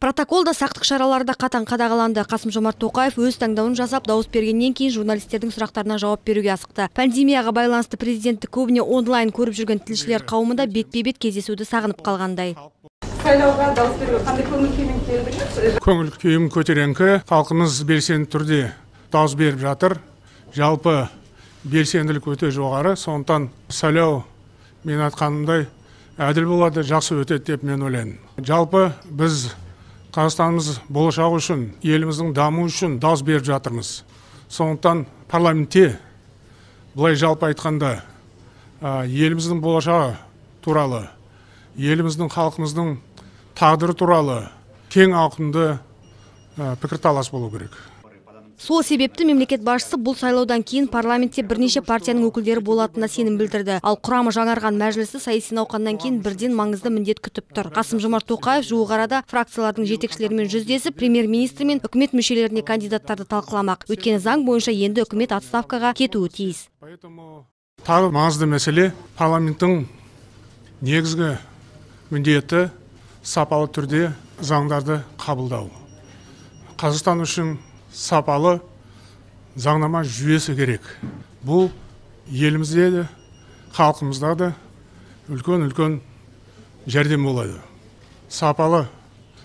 Протоколда сақтық шаралары да қатаң қадағаланды. Қасым-Жомарт Тоқаев өз таңдауын жасап, дауыс бергеннен кейін журналистердің сұрақтарына жауап беруге асықты. Пандемияға байланысты президентті көбіне онлайн көріп жүрген тілшілер қауымында бетпе-бет кездесуді сағынып қалғандай. Сайлауға дауыс беруге қандай көңіл күймен келдіңіз? Көңіл күйім көтеріңкі, халқымыз белсенді түрде дауыс беріп жатыр. Жалпы белсенділік өте жоғары, сондықтан сайлау мен айтқанымдай әділ болады, жақсы өтеді деп мен ойлаймын. Жалпы біз Қазақстанымыз болашағы үшін, еліміздің дамуы үшін дауыс беріп жатырмыз. Сондықтан парламентте былай жалпы айтқанда еліміздің болашағы туралы, еліміздің халқымыздың тағдыры туралы кең ауқымды пікірталас болу керек. Сол себепті мемлекет басшысы бұл сайлаудан кейін парламентте бірнеше партияның өкілдері болатынына сенім білдірді. Ал құрамы жаңарған мәжілісті саяси науқаннан кейін бірден маңызды міндет күтіп тұр. Қасым-Жомарт Тоқаев жуық арада фракциялардың жетекшілерімен жүздесіп, премьер-министр мен үкімет мүшелеріне кандидаттарды талқыламақ. Өйткені заң бойынша енді үкімет отставкаға кетуі тиіс. Тағы маңызды мәселе парламенттің негізгі міндеті сапалы түрде заңдарды қабылдау. Қазақстан үшін сапалы заңнама жүйесі керек. Бұл елімізде де, халқымызда да үлкен жәрдем болады. Сапалы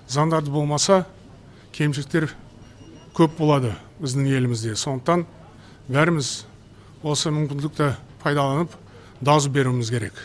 заңдарды болмаса, кемшіліктер көп болады біздің елімізде. Сондықтан бәріміз осы мүмкіндікті пайдаланып, дауыс беруіміз керек.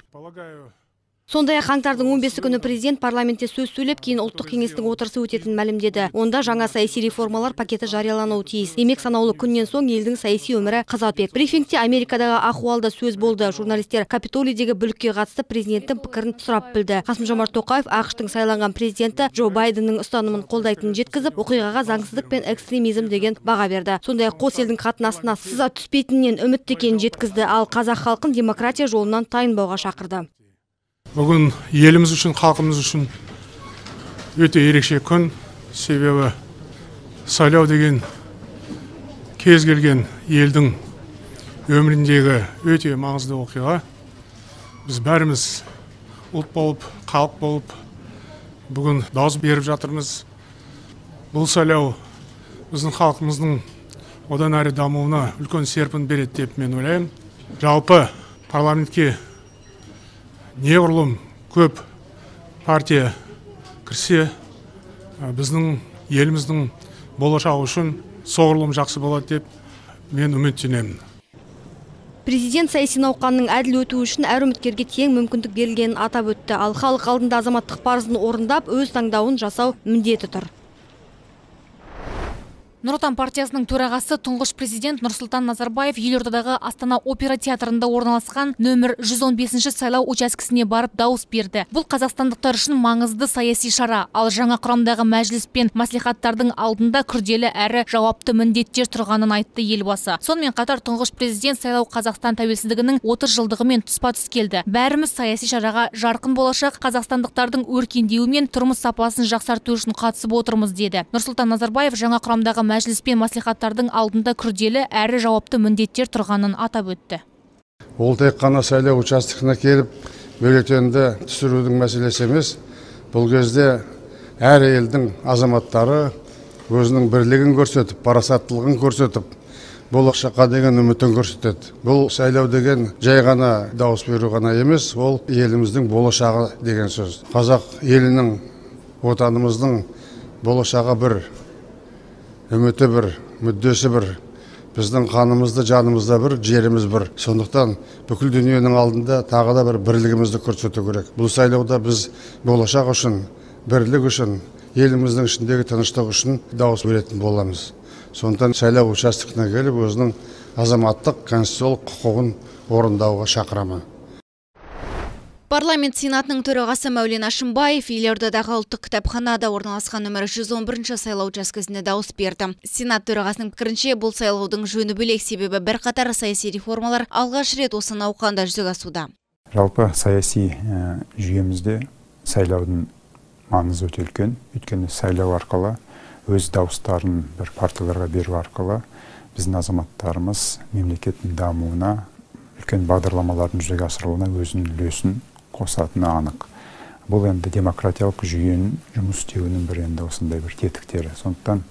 Сондай-ақ қаңтардың 15 күні президент парламентте сөз сөйлеп, кейін ұлттық кеңестің отырысы өтетінін мәлімдеді. Онда жаңа саяси реформалар пакеті жариялануы тиіс. Демек санаулы күннен соң елдің саяси өмірі қызатпек. Брифингте Америкадағы ахуалда сөз болды. Журналистер Капитолийдегі бүлікке қатысты президенттің пікірін сұрап білді. Қасым-Жомарт Тоқаев ақш-тың сайланған президенті Джо Байденнің ұстанымын қолдайтынын жеткізіп, оқиғаға заңсыздық пен экстремизм деген баға берді. Сондай-ақ қос елдің қатынасына сызат түспейтінінен үмітті екенін жеткізді, ал қазақ халқын демократия жолынан тайынбауға шақырды. Бүгін еліміз үшін, халқымыз үшін өте ерекше күн, себебі сайлау деген кез келген елдің өміріндегі өте маңызды оқиға. Біз бәріміз ұлт болып, халық болып, бүгін дауыс беріп жатырмыз. Бұл сайлау біздің халқымыздың одан әрі дамуына үлкен серпін береді деп мен ойлаймын. Жалпы парламентке неғұрлым көп партия кірсе, біздің еліміздің болашағы үшін соғұрлым жақсы болады деп мен үміттенемін. Президент саяси науқанның әділ өтуі үшін әр үміткерге тең мүмкіндік берілгенін атап өтті. Ал халық алдында азаматтық парызын орындап, өз таңдауын жасау міндеті тұр. Нұр Отан партиясының төрағасы тұңғыш президент Нұрсұлтан Назарбаев елордадағы Астана опера театрында орналасқан нөмір 115 сайлау учаскесіне барып дауыс берді. Бұл қазақстандықтар үшін маңызды саяси шара, ал жаңа құрамдағы мәжіліс пен мәслихаттардың алдында күрделі әрі жауапты міндеттер тұрғанын айтты елбасы. Сонымен қатар тұңғыш президент сайлау Қазақстан тәуелсіздігінің 30 жылдығымен тұспа-тұс келді. Бәріміз саяси шараға жарқын болашақ қазақстандықтардың өркендеуі мен тұрмыс сапасын жақсарту үшін қатысып отырмыз деді. Нұрсұлтан Назарбаев жаңа құрамдағы мәжіліс пен мәслихаттардың алдында күрделі әрі жауапты міндеттер тұрғанын атап өтті. Ол тек қана сайлау учаскесіне келіп, бюллетенді түсірудің мәселесі емес. Бұл кезде әр елдің азаматтары өзінің бірлігін көрсетіп, парасаттылығын көрсетіп, болашаққа деген үмітін көрсетеді. Бұл сайлау деген жай ғана дауыс беру ғана емес, ол еліміздің болашағы деген сөз. Қазақ елінің, отанымыздың болашағы бір, үміті бір, мүддесі бір, біздің қанымызды, жанымызда бір, жеріміз бір. Сондықтан бүкіл дүниенің алдында тағы да бір бірлігімізді көрсету керек. Бұл сайлауда біз болашақ үшін, бірлік үшін, еліміздің ішіндегі тыныштық үшін дауыс беретін боламыз. Сондықтан сайлау учаскесіне келіп, өзінің азаматтық, конституциялық құқығын орындауға шақырамын. Парламент Сенатының төрағасы Мәулен Әшімбаев елордадағы ұлттық кітапханада орналасқан нөмір 111 сайлау учаскесіне дауыс берді. Сенат төрағасының пікірінше, бұл сайлаудың жөні бөлек, себебі бірқатар саяси реформалар алғаш рет осы науқанда жүзеге асуда. Жалпы саяси жүйемізде сайлаудың маңызы өте үлкен. Өйткені сайлау арқылы өз дауыстарын бір партияларға беру арқылы біздің азаматтарымыз мемлекеттің дамуына, үлкен бағдарламалардың жүзеге асырылуына өзінің үлесін қосатыны анық. Бұл енді демократиялық жүйенің жұмыс істеуінің бір енді осындай бір тетіктері. Сондықтан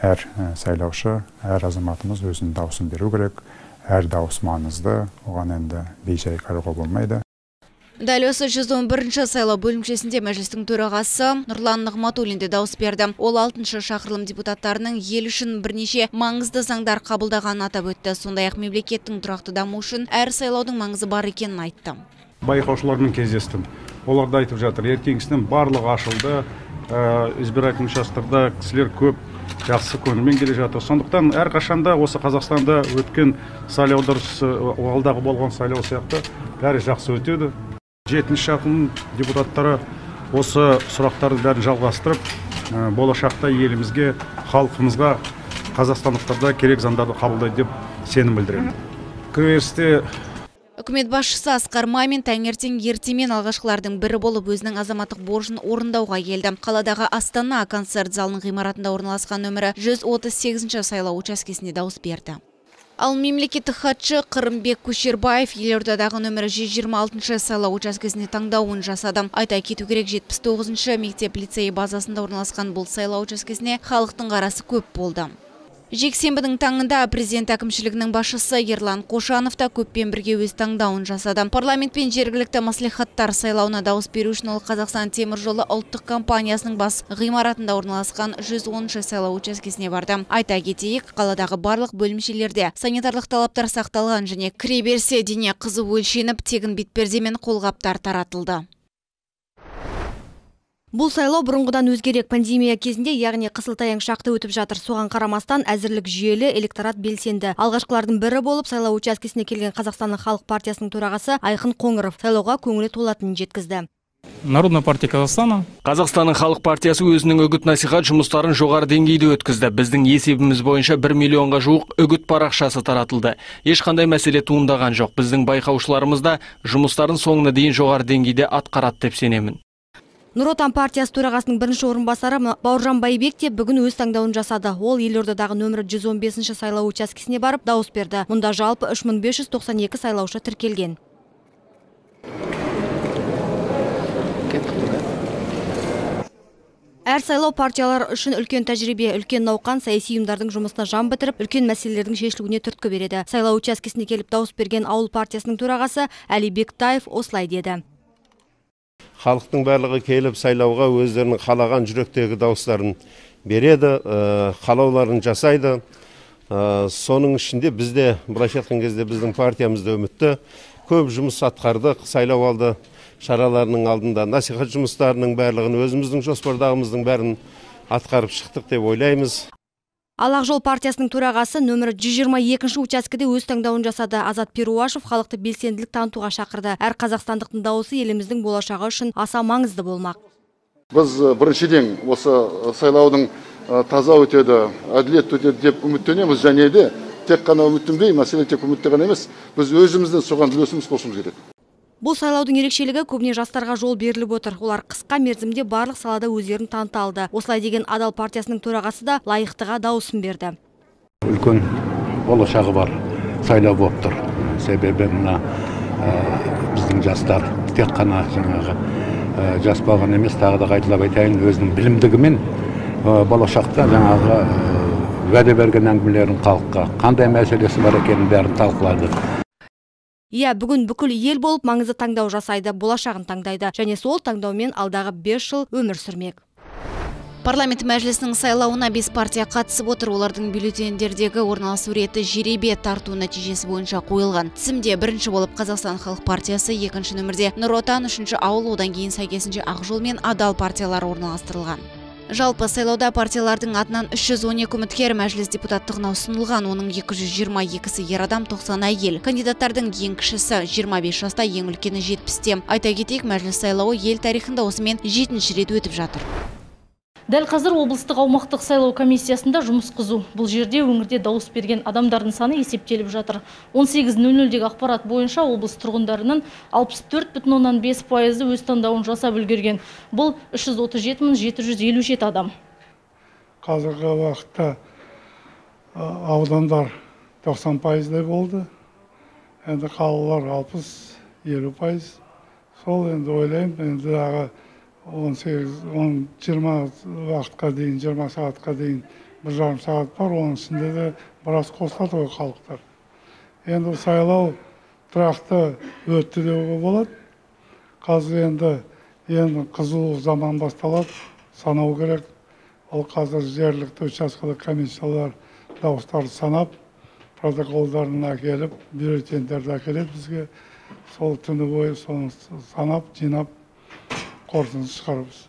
әр сайлаушы, әр азаматымыз өзінің дауысын беру керек. Әр дауыс маңызды, оған енді бейжай қарауға болмайды. Дәл осы 111-ші сайлау бөлімшесінде мәжілістің төрағасы Нұрлан Нығматуллин де дауыс берді. Ол 6-шы шақырылым депутаттарының ел үшін бірнеше маңызды заңдар қабылдағанын атап өтті. Сондай-ақ мемлекеттің тұрақты дамуы үшін әр сайлаудың маңызы бар екенін айтты. Байқаушылармен кездестім. Олар да айтып жатыр, ертеңгісінен барлығы ашылды, избирательный участокта кісілер көп, жақсы көңілмен келе жатыр. Сондықтан әрқашанда осы Қазақстанда өткен сайлаулар алдағы болған сайлау сияқты бәрі жақсы өтеді. 7-ші шақырылым депутаттары осы сұрақтарды бәрін жалғастырып, болашақта елімізге, халқымызға, қазақстандықтарда керек заңдарды қабылдайды деп сенім білдіремін. Кірісте Үкімет басшысы Асқар Мамин таңертең ертемен алғашқылардың бірі болып өзінің азаматтық борышын орындауға келді. Қаладағы Астана концерт залының ғимаратында орналасқан нөмірі 138-ші сайлау учаскесінде дауыс берді. Ал мемлекеттік хатшы Қырымбек Көшербаев елордадағы нөмірі 126-ші сайлау учаскесіне таңдауын жасады. Айта кету керек, 79-ші мектеп лицей базасында орналасқан бұл сайлау учаскесіне халықтың қарасы көп болды. Жексенбінің таңында президент әкімшілігінің басшысы Ерлан Қошанов та көппен бірге өз таңдауын жасады. Парламент пен жергілікті мәслихаттар сайлауына дауыс беру үшін ол Қазақстан темір жолы ұлттық компаниясының бас ғимаратында орналасқан 110-ші сайлау учаскесіне барды. Айта кетейік, қаладағы барлық бөлімшелерде санитарлық талаптар сақталған және кіре берсе дене қызу өлшеніп, тегін бетпердемен қолғаптар таратылды. Бұл сайлау бұрынғыдан өзгерек. Пандемия кезінде, яғни қысылтаяң шақты өтіп жатыр. Соған қарамастан әзірлік жүйелі, электорат белсенді. Алғашқылардың бірі болып сайлау учаскесіне келген Қазақстанның халық партиясының төрағасы Айқын Қоңыров сайлауға көңілі толатынын жеткізді. Народная партия Казахстана. Қазақстанның халық партиясы өзінің үгіт-насихат жұмыстарын жоғары деңгейде өткізді. Біздің есебіміз бойынша 1 миллионға жуық үгіт парақшасы таратылды. Ешқандай мәселе туындаған жоқ. Біздің байқаушыларымыз да жұмыстарын соңына дейін жоғары деңгейде атқарады деп сенемін. Нұр Отан партиясы төрағасының бірінші орынбасары Бауыржан Байбек те бүгін өз таңдауын жасады. Ол елордадағы нөмірі 115-ші сайлау учаскесіне барып дауыс берді. Мұнда жалпы 3592 сайлаушы тіркелген. Әр сайлау партиялар үшін үлкен тәжірибе, үлкен науқан, саяси ұйымдардың жұмысына жан бітіріп, үлкен мәселелердің шешілуіне түрткі береді. Сайлау учаскесіне келіп дауыс берген ауыл партиясының төрағасы Әли Бектаев осылай деді. Халықтың барлығы келіп сайлауға өздерінің қалаған жүректегі дауыстарын береді, қалауларын жасайды. Соның ішінде бізде, былайша айтқан кезде біздің партиямызда үмітті көп жұмыс атқардық. Сайлау алды шараларының алдында насихат жұмыстарының барлығын, өзіміздің жоспардағымыздың бәрін атқарып шықтық деп ойлаймыз. Ал Ақ жол партиясының төрағасы нөмірі 122-ші учаскеде өз таңдауын жасады. Азат Перуашев халықты белсенділік танытуға шақырды. Әр қазақстандықтың дауысы еліміздің болашағы үшін аса маңызды болмақ. Біз біріншіден осы сайлаудың таза өтеді, әділет өтеді деп үміттенеміз, және де тек қана үміттенбей, мәселе тек үмітте ғана емес, біз өзімізден соған үлесіміз қосуымыз керек. Бұл сайлаудың ерекшелігі көбіне жастарға жол беріліп отыр. Олар қысқа мерзімде барлық салада өздерін таныта алды. Осылай деген Адал партиясының төрағасы да лайықтыға дауысын берді. Үлкен болашағы бар сайлау болып тұр. Себебі мына біздің жастар тек қана жаңағы жас болған емес, тағы да қайталап айтайын, өзінің білімдігімен болашақта жаңағы уәде берген әңгімелерін халыққа қандай мәселесі бар екенін бәрін талқылады. Иә, бүгін бүкіл ел болып маңызды таңдау жасайды, болашағын таңдайды және сол таңдаумен алдағы 5 жыл өмір сүрмек. Парламент мәжілісінің сайлауына 5 партия қатысып отыр. Олардың бюллетендердегі орналасу реті жеребе тарту нәтижесі бойынша қойылған. Тізімде бірінші болып Қазақстан халық партиясы, екінші нөмірде Нұр Отан, үшінші ауыл, одан кейін сәйкесінше Ақ жол мен Адал партиялары орналастырылған. Жалпы сайлауда партиялардың атынан 312 үміткер мәжіліс депутаттығына ұсынылған. Оның 222-сі ер адам, 90 әйел. Кандидаттардың ең кішісі 25 жаста, ең үлкені 70-те. Айта кетейік, мәжіліс сайлауы ел тарихында осымен 7-ші рет өтіп жатыр. Дәл қазір облыстық аумақтық сайлау комиссиясында жұмыс қызу. Бұл жерде өңірде дауыс берген адамдардың саны есептеліп жатыр. 18:00-дегі ақпарат бойынша облыс тұрғындарының 64,5% өз таңдауын жасап үлгерген. Бұл 337,757 адам. Қазіргі уақытта аудандар 90% болды. Енді қалалар 60-50%. Сол енді ойлаймын, енді 20 уақытқа дейін, 20 сағатқа дейін 1,5 сағат бар, оның ішінде де біраз қосылады ғой халықтар. Енді сайлау тұрақты өтті деуге болады. Қазір енді қызу заман басталады, санау керек. Ол қазір жергілікті учаскелік комиссиялар дауыстарды санап, протоколдарын әкеліп, бюллетендерді әкеледі бізге. Сол түні бойы соны санап, жинап, қорытынды шығарамыз.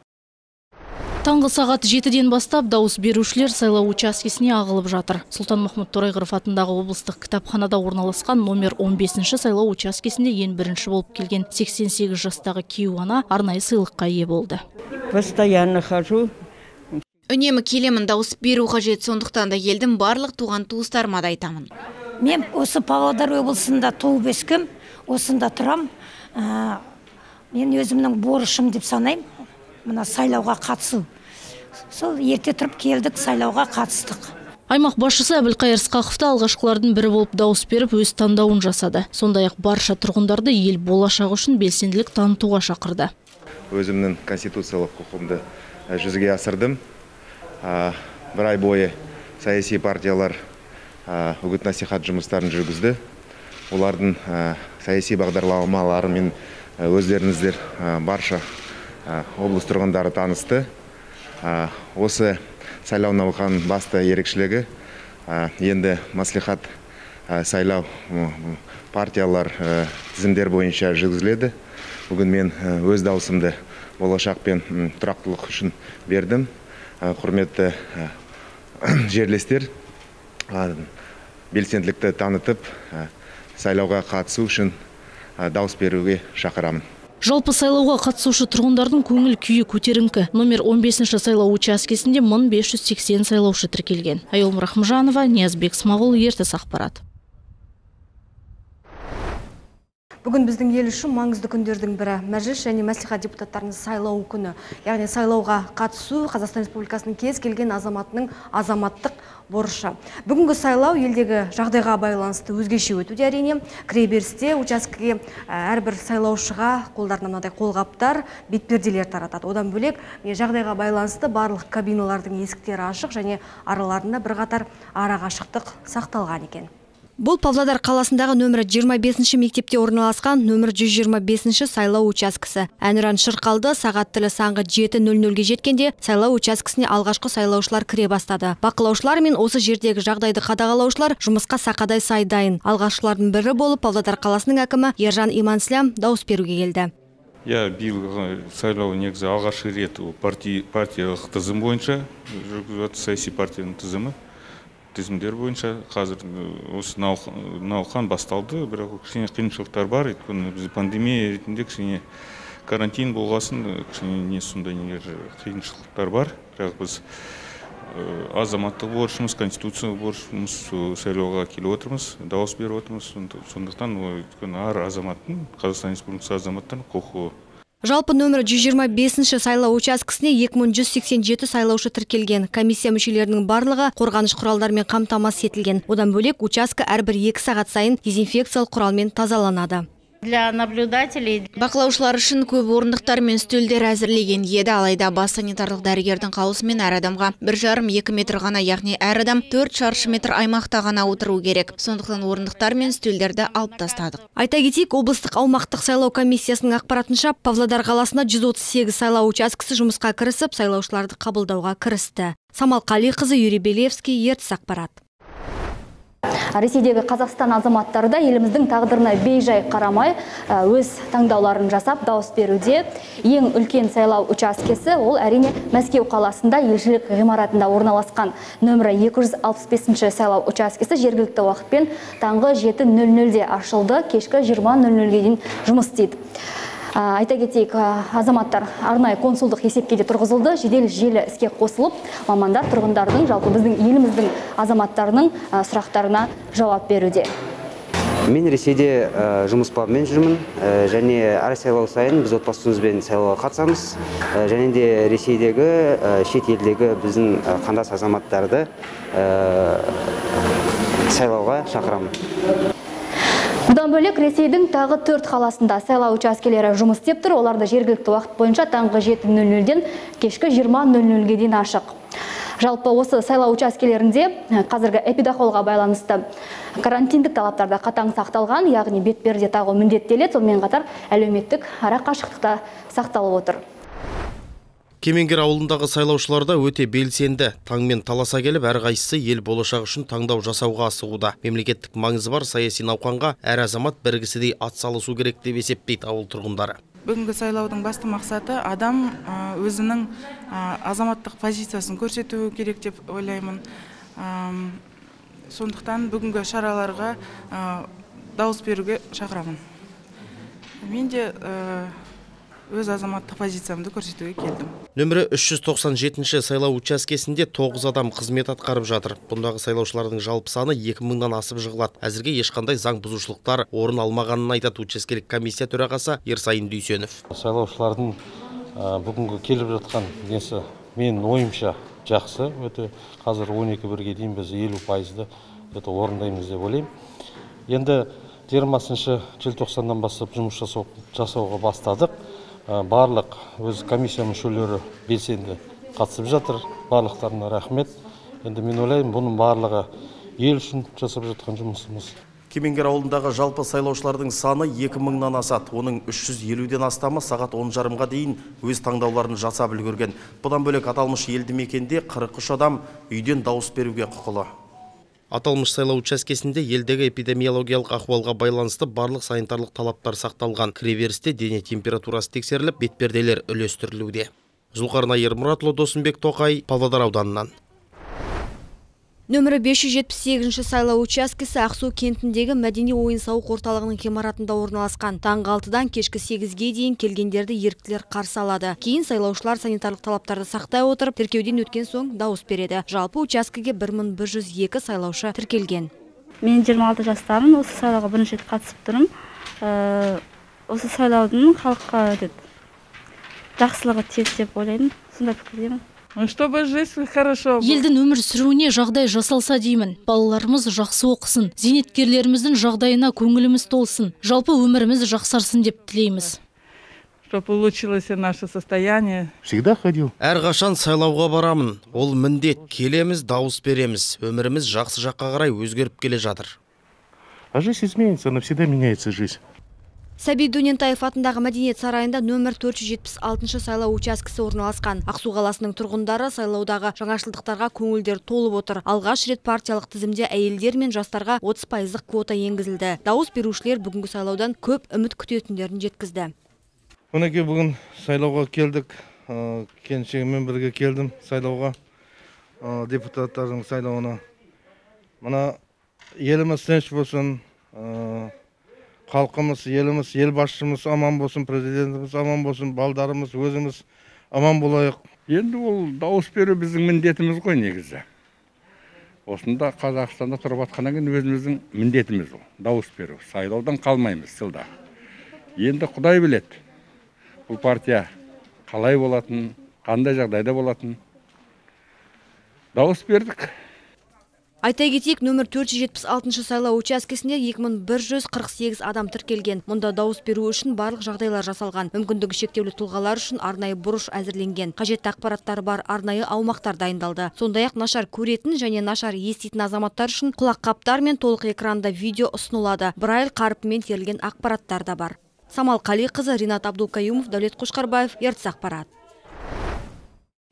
Таңғы сағат 7-ден бастап дауыс берушілер сайлау учаскесіне ағылып жатыр. Сұлтанмахмұт Торайғыров атындағы облыстық кітапханада орналасқан номер 15-ші сайлау учаскесінде ең бірінші болып келген 88 жастағы Кейуана арнайы сыйлыққа ие болды. Постоянно хожу. Үнемі келемін, дауыс беру қажет, сондықтан да елдің барлық туған туыстарыма да айтамын. Мен осы Павлодар облысында туып өскем, осында тұрам. Мен өзімнің борышым деп санаймын. Мына сайлауға қатысу. Сол ерте тұрып келдік, сайлауға қатыстық. Аймақ басшысы Әбілқайыр Сқақовты алғашқылардың бірі болып дауыс беріп, өз таңдауын жасады. Сондай-ақ барша тұрғындарды ел болашағы үшін белсенділік танытуға шақырды. Өзімнің конституциялық құқығымды жүзеге асырдым. Бір ай бойы саяси партиялар үгіт-насихат жұмыстарын жүргізді. Олардың саяси бағдарламаларымен өздеріңіздер барша облыс тұрғындары танысты. Осы сайлау науқанының басты ерекшелігі енді маслихат сайлау партиялар тізімдер бойынша жүргізіледі. Бүгін мен өз даусымды болашақ пен тұрақтылық үшін бердім. Құрметті жерлестер, белсенділікті танытып, сайлауға қатысу үшін дауыс беруге шақырамын. Жалпы сайлауға қатысушы тұрғындардың көңіл күйі көтеріңкі. Номер 15-ші сайлау учаскесінде 1580 сайлаушы тіркелген. Айол Рахымжанова, Ниязбек Смағұл, ертіс ақпарат. Бүгін біздің ел үшін маңызды күндердің бірі мәжіліс және мәслихат депутаттарының сайлау күні. Яғни сайлауға қатысу Қазақстан Республикасының кез келген азаматының азаматтық борышы. Бүгінгі сайлау елдегі жағдайға байланысты өзгеше өтуде әрине. Кіреберісте учаскеге әрбір сайлаушыға қолдарына мынадай қолғаптар, бетперделер таратады. Одан бөлек жағдайға байланысты барлық кабиналардың есіктері ашық және араларында бірқатар арақашықтық сақталған екен. Бұл Павлодар қаласындағы нөмірі 25-ші мектепте орналасқан нөмір 125-ші сайлау учаскесі. Әнұран шырқалды, сағат тілі саңғы 7:00-ге жеткенде сайлау учаскесіне алғашқы сайлаушылар кіре бастады. Бақылаушылар мен осы жердегі жағдайды қадағалаушылар жұмысқа сақадай сай дайын. Алғашқылардың бірі болып Павлодар қаласының әкімі Ержан Иманслям дауыс беруге келді. Биыл сайлау негізі алғашқы рет партиялық тізім бойынша жүргізіледі, саяси партияның тізімдер бойынша қазір осы науқан басталды, бірақ кішкене қиыншылықтар бар. Өйткені біз пандемия ретінде кішкене карантин болғасын, кішкене сондай қиыншылықтар бар. Бірақ біз азаматтық борышымыз, конституциялық борышымыз сайлауға келіп отырмыз, дауыс беріп отырмыз. Сондықтан әр азаматтың, Қазақстан Республикасы азаматтардың құқығы. Жалпы нөмірі 125-ші сайлау учаскесіне 2187 сайлаушы тіркелген. Комиссия мүшелерінің барлығы қорғаныш құралдармен қамтамасыз етілген. Одан бөлек участке әрбір 2 сағат сайын дезинфекциялық құралмен тазаланады. Для наблюдателей бақылаушылар үшін көп орындықтар мен стөлдер әзірлеген еді, алайда бас санитарлық дәрігердің қаулысымен әр адамға 1,5-2 метр ғана, яғни әр адам 4 шаршы метр аймақта ғана отыру керек. Сондықтан орындықтар мен стөлдерді алып тастадық. Айта кетейік, облыстық аумақтық сайлау комиссиясының ақпаратынша Павлодар қаласында 138 сайлау учаскесі жұмысқа кірісіп, сайлаушыларды қабылдауға кірісті. Самал Қалиқызы, Юрий Белевский, ертіс ақпарат. Ресейдегі Қазақстан азаматтары да еліміздің тағдырына бейжай қарамай өз таңдауларын жасап дауыс беруде. Ең үлкен сайлау учаскесі ол әрине Мәскеу қаласында елшілік ғимаратында орналасқан нөмірі 265-ші сайлау учаскесі жергілікті уақытпен таңғы 7:00-де ашылды, кешкі 20:00-ге дейін жұмыс істейді. Айта кетейік, азаматтар арнайы консулдық есепке де тұрғызылды, жедел желі іске қосылып, мамандар тұрғындардың, жалпы біздің еліміздің азаматтарының сұрақтарына жауап беруде. Мен Ресейде жұмыс бабымен жүрмін, және әр сайлау сайын біз отбасымызбен сайлауға қатысамыз, және де Ресейдегі, шет елдегі біздің қандас азаматтарды сайлауға шақырамын. Бұдан бөлек Ресейдің тағы 4 қаласында сайлау учаскелері жұмыс істеп тұр. Оларды жергілікті уақыт бойынша таңғы 7:00-ден кешкі 20:00-ге дейін ашық. Жалпы осы сайлау учаскелерінде қазіргі эпидахуалға байланысты карантиндік талаптарда қатаң сақталған, яғни бетперде тағу міндеттеледі, сонымен қатар әлеуметтік ара қашықтықта сақталып отыр. Кемеңгер ауылындағы сайлаушыларда өте белсенді. Таңмен таласа келіп, әрқайсысы ел болашағы үшін таңдау жасауға асығуда. Мемлекеттік маңызы бар саяси науқанға әр азамат біргісідей атсалысу керек деп есептейді ауыл тұрғындары. Бүгінгі сайлаудың басты мақсаты адам өзінің азаматтық позициясын көрсету керек деп ойлаймын. Сондықтан бүгінгі шараларға дауыс беруге шақырамын. Мен де өз азаматтық позициямды көрсетуге келдім. Нөмірі 397-ші сайлау учаскесінде 9 адам қызмет атқарып жатыр. Бұндағы сайлаушылардың жалпы саны 2000-нан асып жығылады. Әзірге ешқандай заң бұзушылықтар орын алмағанын айтады учаскелік комиссия төрағасы Ерсайын Дүйсенов. Сайлаушылардың бүгінгі келіп жатқан несі мен ойымша жақсы. Өте қазір 12-1-ге дейін біз 50%-ды орындаймыз деп ойлаймын. Енді 20 желтоқсаннан бастап жұмыс жасауға бастадық. Барлық өз комиссия мүшелері белсенді қатысып жатыр. Барлықтарына рахмет. Енді мен ойлаймын, бұның барлығы ел үшін жасап жатқан жұмысымыз. Кемеңгер ауылындағы жалпы сайлаушылардың саны 2000-нан асады. Оның 350-ден астамы сағат 10:30-ға дейін өз таңдауларын жасап үлгерген. Бұдан бөлек аталмыш елді мекенде 43 адам үйден дауыс беруге құқылы. Аталмыш сайлау учаскесінде елдегі эпидемиологиялық ахуалға байланысты барлық санитарлық талаптар сақталған. Кіреберісте дене температурасы тексеріліп, бетперделер үлестірілуде. Зұлқарна Ермұратұлы, Досымбек Тоқай, Павлодар ауданынан. Нөмірі 578-ші сайлау учаскесі Ақсу кентіндегі мәдени ойын-сауық орталығының ғимаратында орналасқан. Таңғы 6-дан кешкі 8-ге дейін келгендерді еріктілер қарсы алады. Кейін сайлаушылар санитарлық талаптарды сақтай отырып, тіркеуден өткен соң дауыс береді. Жалпы учаскеге 1102 сайлаушы тіркелген. Мен 26 жастамын, осы сайлауға бірінші рет қатысып тұрмын. Осы сайлаудың халыққа жақсылығы тиеді деп ойлаймын. Сондай пікірдемін. Чтобы жизнь хорошо. Елдің өмір сүруіне жағдай жасалса деймін. Балаларымыз жақсы оқысын, зейнеткерлеріміздің жағдайына көңіліміз толсын, жалпы өміріміз жақсарсын деп тілейміз. Чтобы улучшилось наше состояние. Всегда ходил. Әрқашан сайлауға барамын. Ол міндет. Келеміз, дауыс береміз. Өміріміз жақсы жаққа қарай өзгеріп келе жатыр. А жизнь изменится, навсегда меняется жизнь. Сәбит Дөнентаев атындағы мәдениет сарайында нөмір 476-шы сайлау учаскесі орналасқан. Ақсу қаласының тұрғындары сайлаудағы жаңашылдықтарға көңілдер толып отыр. Алғаш рет партиялық тізімде әйелдер мен жастарға 30% квота енгізілді. Дауыс берушілер бүгінгі сайлаудан көп үміт күтетіндерін жеткізді. Мінекей бүгін сайлауға келдік. Келіншегіммен бірге келдім сайлауға, депутаттардың сайлауына. Мына еліміз тыныш болсын. Халқымыз, еліміз, ел басшымыз аман болсын, президентіміз аман болсын, балдарымыз, өзіміз аман болайық. Енді ол дауыс беру біздің міндетіміз ғой негізі. Осында Қазақстанда тұрып атқаннан кейін өзіміздің міндетіміз ол. Дауыс беру. Сайлаудан қалмаймыз сылда. Енді Құдай біледі. Бұл партия қалай болатын, қандай жағдайда болатын. Дауыс бердік. Айта кетейік, нөмір 476-шы сайлау учаскесінде 2148 адам тіркелген. Мұнда дауыс беру үшін барлық жағдайлар жасалған. Мүмкіндігі шектеулі тұлғалар үшін арнайы бұрыш әзірленген. Қажетті ақпараттары бар арнайы аумақтар дайындалды. Сондай-ақ нашар көретін және нашар еститін азаматтар үшін құлаққаптар мен толық экранда видео ұсынылады. Braille қарпымен терілген ақпараттар да бар. Самал Қалиқызы, Ринат Абдулкаюмов, Дәулет Қошқарбаев, Ертіс ақпарат.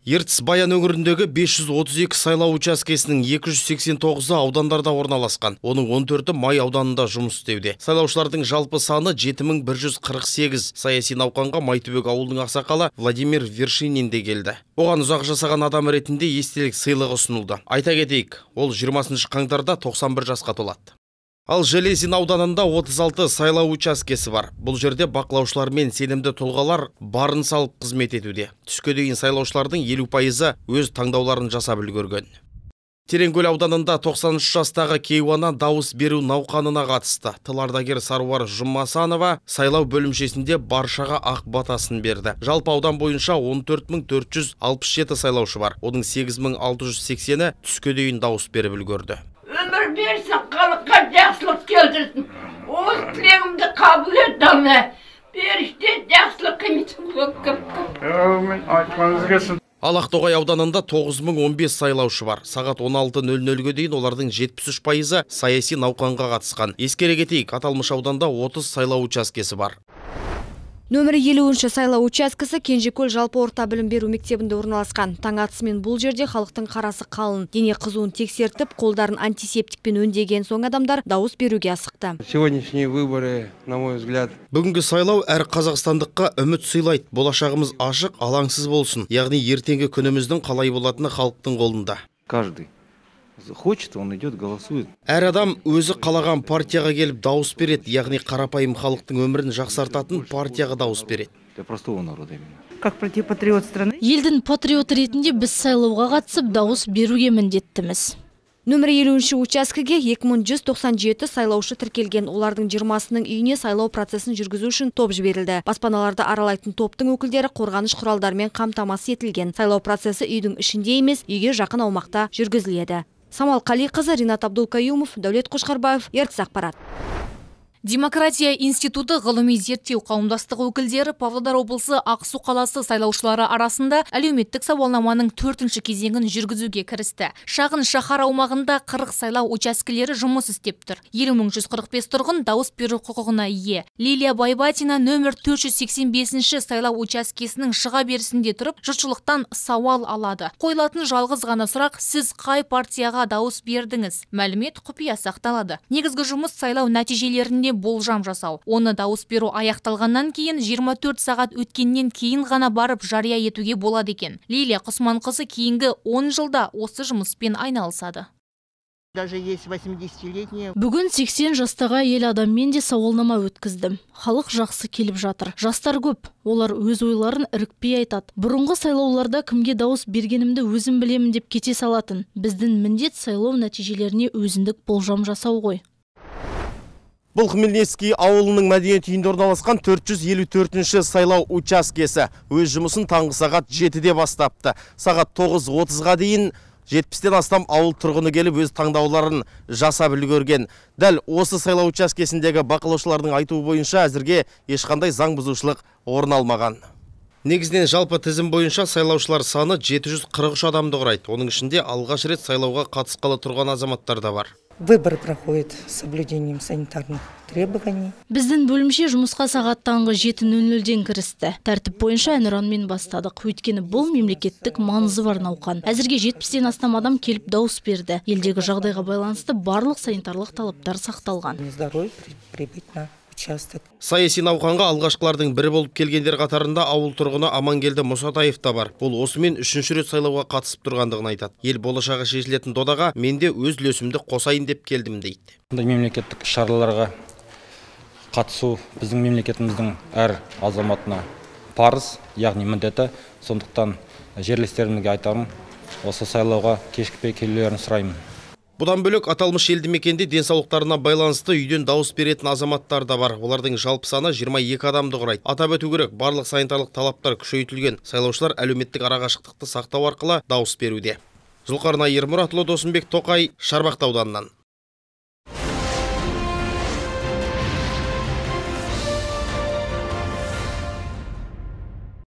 Ертіс Баян өңіріндегі 532 сайлау учаскесінің 289-ы аудандарда орналасқан. Оның 14-і Май ауданында жұмыс істеуде. Сайлаушылардың жалпы саны 7148. Саяси науқанға Майтөбек ауылының ақсақалы Владимир Вершинин де келді. Оған ұзақ жасаған адам ретінде естелік сыйлық ұсынылды. Айта кетейік, ол 20 қаңтарда 91 жасқа толады. Ал Железин ауданында 36 сайлау учаскесі бар. Бұл жерде бақылаушылар мен сенімді тұлғалар барын салып қызмет етуде. Түске дейін сайлаушылардың 50% өз таңдауларын жасап үлгерген. Тереңкөл ауданында 93 жастағы Кейуана дауыс беру науқанына қатысты. Тыл ардагер Саруар Жұмасанова сайлау бөлімшесінде баршаға ақ батасын берді. Жалпы аудан бойынша 14467 сайлаушы бар. Оның 8680-і түске дейін дауыс беріп үлгерді. Өмір берсін, халыққа жақсылық келтірсін. осы тілегімді қабыл ет, Алла. Беріште жақсылық Әумин, айтқаныңыз келсін. Ал Ақтоғай ауданында 9015 сайлаушы бар. Сағат 16:00-ге дейін олардың 73%-ы саяси науқанға қатысқан. Ескере кетейік, аталмыш ауданда 30 сайлау учаскесі бар. Нөмірі 50-ші сайлау учаскесі Кенжекөл жалпы орта білім беру мектебінде орналасқан. Таң атысымен бұл жерде халықтың қарасы қалың. Дене қызуын тексертіп, қолдарын антисептикпен өндеген соң адамдар дауыс беруге асықты. Сегодняшние выборы, на мой взгляд, Бүгінгі сайлау әр қазақстандыққа үміт сыйлайды. Болашағымыз ашық, алаңсыз болсын. Яғни ертеңгі күніміздің қалай болатыны халықтың қолында. каждый хочет, он идет, голосует. Әр адам өзі қалаған партияға келіп дауыс береді, яғни қарапайым халықтың өмірін жақсартатын партияға дауыс береді. Для простого народа именно. Как патриот страны? Елдің патриоты ретінде біз сайлауға қатысып дауыс беруге міндеттіміз. Нөмірі 50-ші учаскеге 2197 сайлаушы тіркелген. Олардың 20-сының үйіне сайлау процесін жүргізу үшін топ жіберілді. Баспаналарды аралайтын топтың өкілдері қорғаныш құралдарымен қамтамасыз етілген. Сайлау процесі үйдің ішінде емес, үйге жақын аумақта жүргізіледі. Самал Қалиқызы, Ринат Абдулкаюмов, Дәулет Қошқарбаев, ертіс ақпарат. Демократия институты ғылыми зерттеу қауымдастығы өкілдері Павлодар облысы Ақсу қаласы сайлаушылары арасында әлеуметтік сауалнаманың 4-ші кезеңін жүргізуге кірісті. Шағын шаһар аумағында 40 сайлау учаскелері жұмыс істеп тұр. 10145 тұрғын дауыс беру құқығына ие. Лилия Байбатина нөмір 485-ші сайлау учаскесінің шыға берісінде тұрып, жұртшылықтан сауал алады. Қойылатын жалғыз ғана сұрақ: сіз қай партияға дауыс бердіңіз? Мәлімет құпия сақталады. Негізгі жұмыс сайлау нәтижелеріне болжам жасау. Оны дауыс беру аяқталғаннан кейін 24 сағат өткеннен кейін ғана барып жария етуге болады екен. Лилия Құсманқызы кейінгі 10 жылда осы жұмыспен айналысады. Бүгін 80 жастағы ел адаммен де сауалнама өткіздім. Халық жақсы келіп жатыр. Жастар көп. Олар өз ойларын ірікпей айтады. Бұрынғы сайлауларда кімге дауыс бергенімді өзім білемін деп кете салатын. Біздің міндет сайлау нәтижелеріне өзіндік болжам жасау ғой. Бұл Хмельницкий ауылының мәдениет үйінде орналасқан 454-ші сайлау учаскесі өз жұмысын таңғы сағат 7-де бастапты. Сағат 9:30-ға дейін 70-тен астам ауыл тұрғыны келіп өз таңдауларын жасап үлгерген. Дәл осы сайлау учаскесіндегі бақылаушылардың айтуы бойынша әзірге ешқандай заң бұзушылық орын алмаған. Негізінен жалпы тізім бойынша сайлаушылар саны 743 адамды құрайды. Оның ішінде алғаш рет сайлауға қатысқалы тұрған азаматтар да бар. Выборы проходят с соблюдением санитарных требований. Біздің бөлімше жұмысқа сағат таңғы 7:00-ден кірісті. Тәртіп бойынша әнұранмен бастадық. Өйткені бұл мемлекеттік маңызы бар науқан. Әзірге 70-тен астам адам келіп дауыс берді. Елдегі жағдайға байланысты барлық санитарлық талаптар сақталған. Здоровье прибыть на участок. Саяси науқанға алғашқылардың бірі болып келгендер қатарында ауыл тұрғыны Амангелді Мұсатаев та бар. Бұл осымен 3-ші рет сайлауға қатысып тұрғандығын айтады. Ел болашағы шешілетін додаға мен де өз үлесімді қосайын деп келдім дейді. Мемлекеттік шараларға қатысу біздің мемлекетіміздің әр азаматына парыз, яғни міндеті. Сондықтан жерлестерімізге айтарым, осы сайлауға кешікпей келулерін сұраймын. Бұдан бөлек аталмыш елді мекенде денсаулықтарына байланысты үйден дауыс беретін азаматтар да бар. Олардың жалпы саны 22 адамды құрайды. Атап өту керек, барлық санитарлық талаптар күшейтілген. Сайлаушылар әлеуметтік арақашықтықты сақтау арқылы дауыс беруде. Зұлқарнай Ермұратұлы, Досымбек Тоқай, Шарбақты ауданынан.